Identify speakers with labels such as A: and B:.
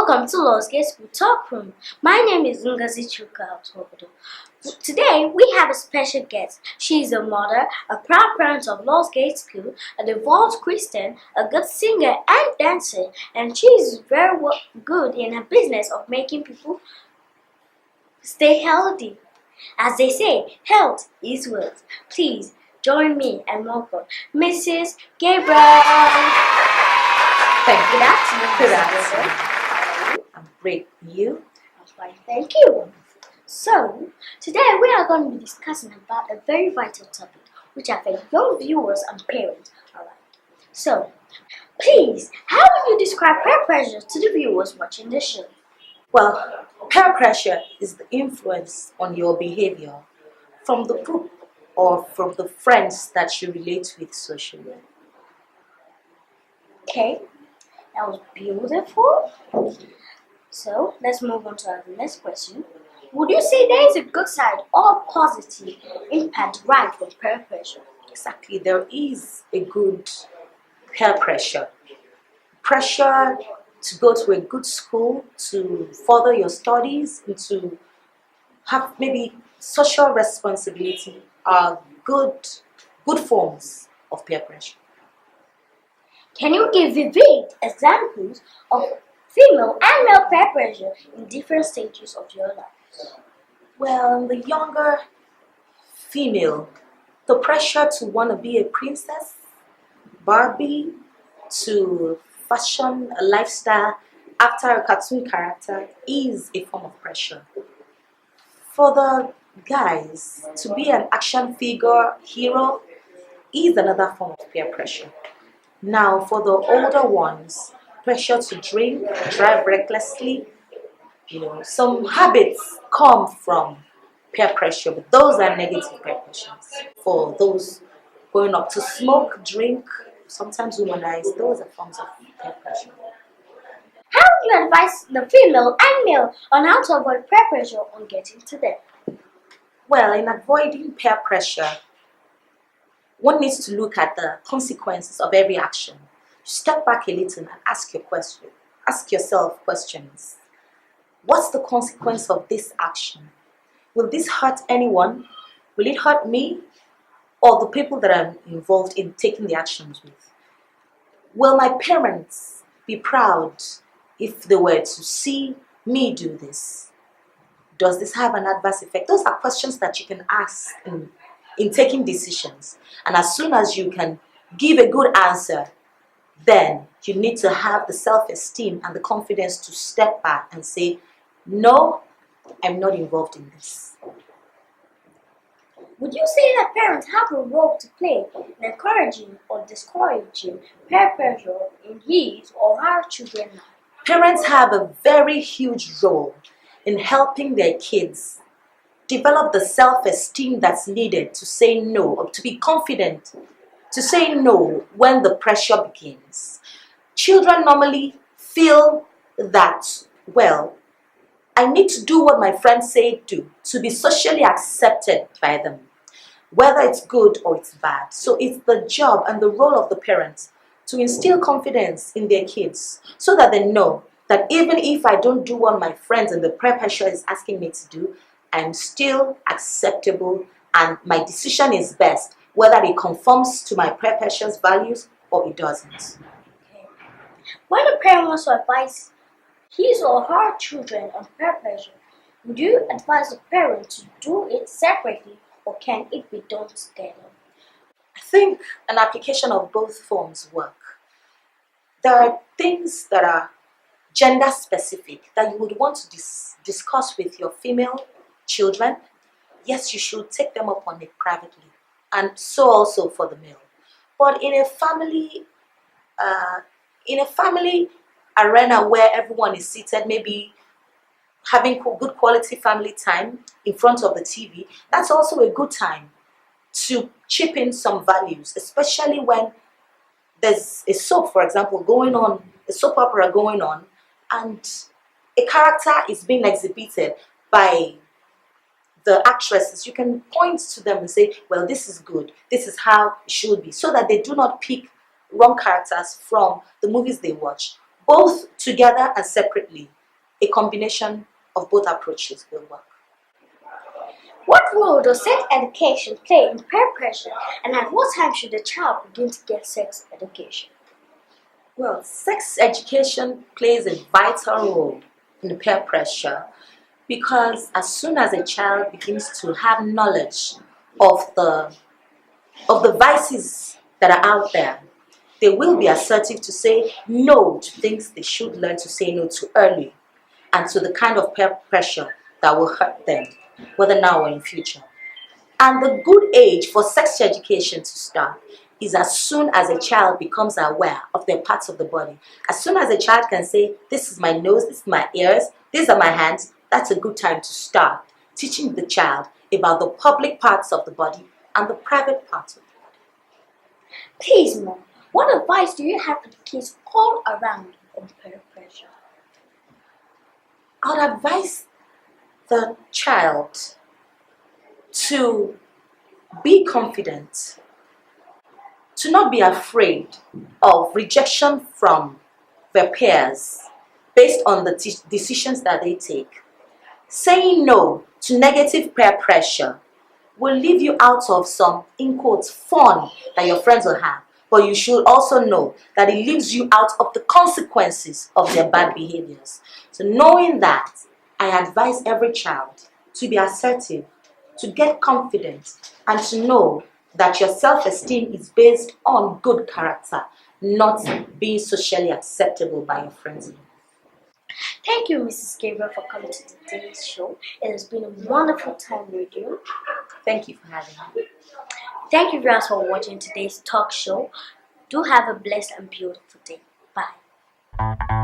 A: Welcome to Lordsgate School Talk Room. My name is Ngozi Chuka. Today we have a special guest. She is a mother, a proud parent of Lordsgate School, a devout Christian, a good singer and dancer, and she is very good in her business of making people stay healthy. As they say, health is wealth. Please join me and welcome Mrs. Gabriel.
B: Thank you.
A: Good afternoon.
B: Good afternoon. I'm great. You?
A: I'm fine, thank you. So, today we are going to be discussing about a very vital topic, which I think young viewers and parents are like. So, please, how will you describe peer pressure to the viewers watching the show?
B: Well, peer pressure is the influence on your behavior from the group or from the friends that you relate with socially.
A: Okay, that was beautiful. So, let's move on to our next question. Would you say there is a good side or positive impact right from peer pressure?
B: Exactly, there is a good peer pressure. Pressure to go to a good school, to further your studies, and to have maybe social responsibility are good forms of peer pressure.
A: Can you give vivid examples of female and male peer pressure in different stages of your life?
B: Well, the younger female, the pressure to want to be a princess, Barbie, to fashion a lifestyle after a cartoon character is a form of pressure. For the guys, to be an action figure hero is another form of peer pressure. Now, for the older ones, pressure to drink, drive recklessly, some habits come from peer pressure, but those are negative peer pressures. For those going up to smoke, drink, sometimes womanize, those are forms of peer pressure.
A: How would you advise the female and male on how to avoid peer pressure on getting to them?
B: Well, in avoiding peer pressure, one needs to look at the consequences of every action. Step back a little and ask yourself questions. What's the consequence of this action? Will this hurt anyone? Will it hurt me or the people that I'm involved in taking the actions with? Will my parents be proud if they were to see me do this? Does this have an adverse effect? Those are questions that you can ask in taking decisions. And as soon as you can give a good answer, then you need to have the self-esteem and the confidence to step back and say, no, I'm not involved in this.
A: Would you say that parents have a role to play in encouraging or discouraging peer pressure in his or her children now?
B: Parents have a very huge role in helping their kids develop the self-esteem that's needed to say no, or to be confident to say no when the pressure begins. Children normally feel that, well, I need to do what my friends say do to be socially accepted by them, whether it's good or it's bad. So it's the job and the role of the parents to instill confidence in their kids so that they know that even if I don't do what my friends and the peer pressure is asking me to do, I'm still acceptable and my decision is best, whether it conforms to my peer pressure's values or it doesn't.
A: Okay. When a parent wants to advise his or her children on peer pressure, would you advise the parent to do it separately or can it be done together?
B: I think an application of both forms work. There are things that are gender specific that you would want to discuss with your female children. Yes, you should take them up on it privately, and so also for the male. But in a family arena where everyone is seated, maybe having good quality family time in front of the TV, that's also a good time to chip in some values, especially when there's a soap, for example, a soap opera going on, and a character is being exhibited by the actresses. You can point to them and say, well, this is good, this is how it should be, so that they do not pick wrong characters from the movies they watch, both together and separately. a combination of both approaches will work.
A: What role does sex education play in peer pressure, and at what time should a child begin to get sex education?
B: Well, sex education plays a vital role in the peer pressure because as soon as a child begins to have knowledge of the vices that are out there, they will be assertive to say no to things they should learn to say no to early and to the kind of peer pressure that will hurt them, whether now or in future. And the good age for sex education to start is as soon as a child becomes aware of their parts of the body. As soon as a child can say, this is my nose, this is my ears, these are my hands, that's a good time to start teaching the child about the public parts of the body and the private parts of the body.
A: Please, Mom, what advice do you have for the kids all around on peer pressure?
B: I would advise the child to be confident, to not be afraid of rejection from their peers based on the decisions that they take. Saying no to negative peer pressure will leave you out of some, in quotes, fun that your friends will have. But you should also know that it leaves you out of the consequences of their bad behaviors. So knowing that, I advise every child to be assertive, to get confident, and to know that your self-esteem is based on good character, not being socially acceptable by your friends.
A: Thank you, Mrs. Gabriel, for coming to today's show. It has been a wonderful time with you.
B: Thank you for having me.
A: Thank you guys for watching today's talk show. Do have a blessed and beautiful day. Bye.